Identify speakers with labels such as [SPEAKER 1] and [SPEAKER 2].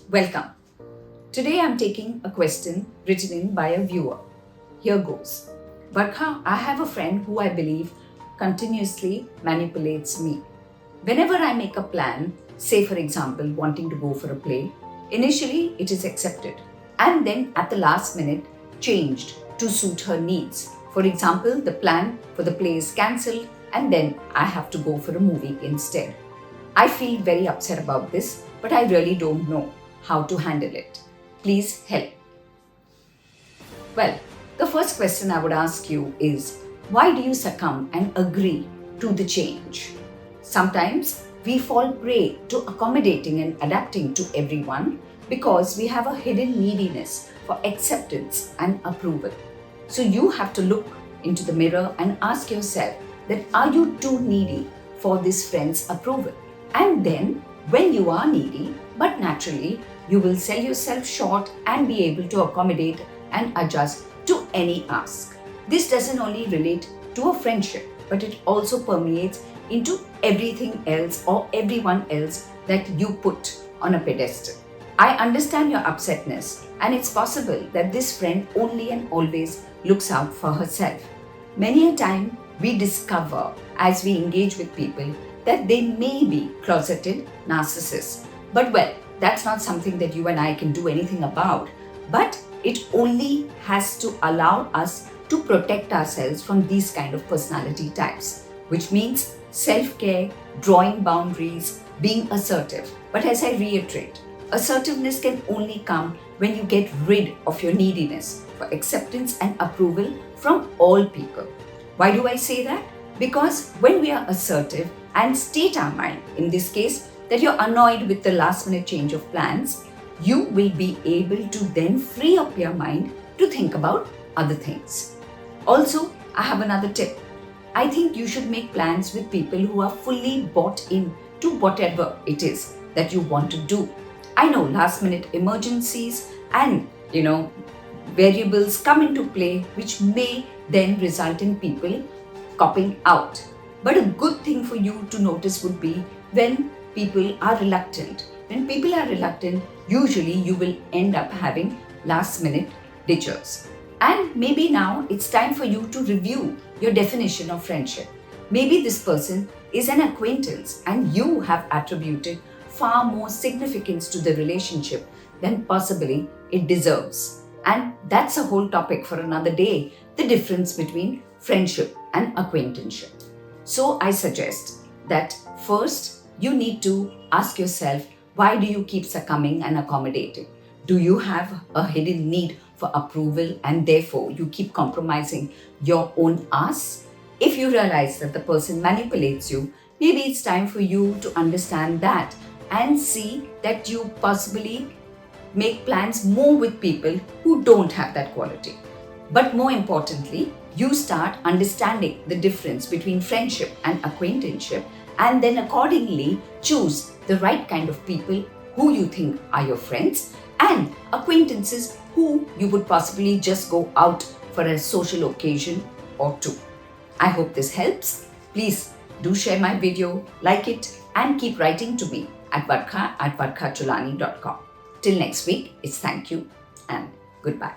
[SPEAKER 1] Welcome. Today I'm taking a question written in by a viewer. Here goes. Varkha, I have a friend who I believe continuously manipulates me. Whenever I make a plan, say for example wanting to go for a play, initially it is accepted and then at the last minute changed to suit her needs. For example, the plan for the play is cancelled and then I have to go for a movie instead. I feel very upset about this, but I really don't know how to handle it. Please help. Well, the first question I would ask you is, why do you succumb and agree to the change? Sometimes we fall prey to accommodating and adapting to everyone because we have a hidden neediness for acceptance and approval. So you have to look into the mirror and ask yourself that are you too needy for this friend's approval? And then when you are needy, but naturally, you will sell yourself short and be able to accommodate and adjust to any ask. This doesn't only relate to a friendship, but it also permeates into everything else or everyone else that you put on a pedestal. I understand your upsetness, and it's possible that this friend only and always looks out for herself. Many a time we discover as we engage with people that they may be closeted narcissists. But well, that's not something that you and I can do anything about. But it only has to allow us to protect ourselves from these kind of personality types, which means self-care, drawing boundaries, being assertive. But as I reiterate, assertiveness can only come when you get rid of your neediness for acceptance and approval from all people. Why do I say that? Because when we are assertive and state our mind, in this case, that you're annoyed with the last minute change of plans, you will be able to then free up your mind to think about other things. Also, I have another tip. I think you should make plans with people who are fully bought in to whatever it is that you want to do. I know last minute emergencies and variables come into play which may then result in people copping out. But a good thing for you to notice would be when people are reluctant. When people are reluctant, usually you will end up having last minute ditchers. And maybe now it's time for you to review your definition of friendship. Maybe this person is an acquaintance and you have attributed far more significance to the relationship than possibly it deserves. And that's a whole topic for another day, the difference between friendship and acquaintanceship. So I suggest that first you need to ask yourself, why do you keep succumbing and accommodating? Do you have a hidden need for approval and therefore you keep compromising your own ask? If you realize that the person manipulates you, maybe it's time for you to understand that and see that you possibly make plans more with people who don't have that quality. But more importantly, you start understanding the difference between friendship and acquaintanceship and then accordingly choose the right kind of people who you think are your friends and acquaintances who you would possibly just go out for a social occasion or two. I hope this helps. Please do share my video, like it, and keep writing to me at varkha@varkhacholani.com. Till next week, it's thank you and goodbye.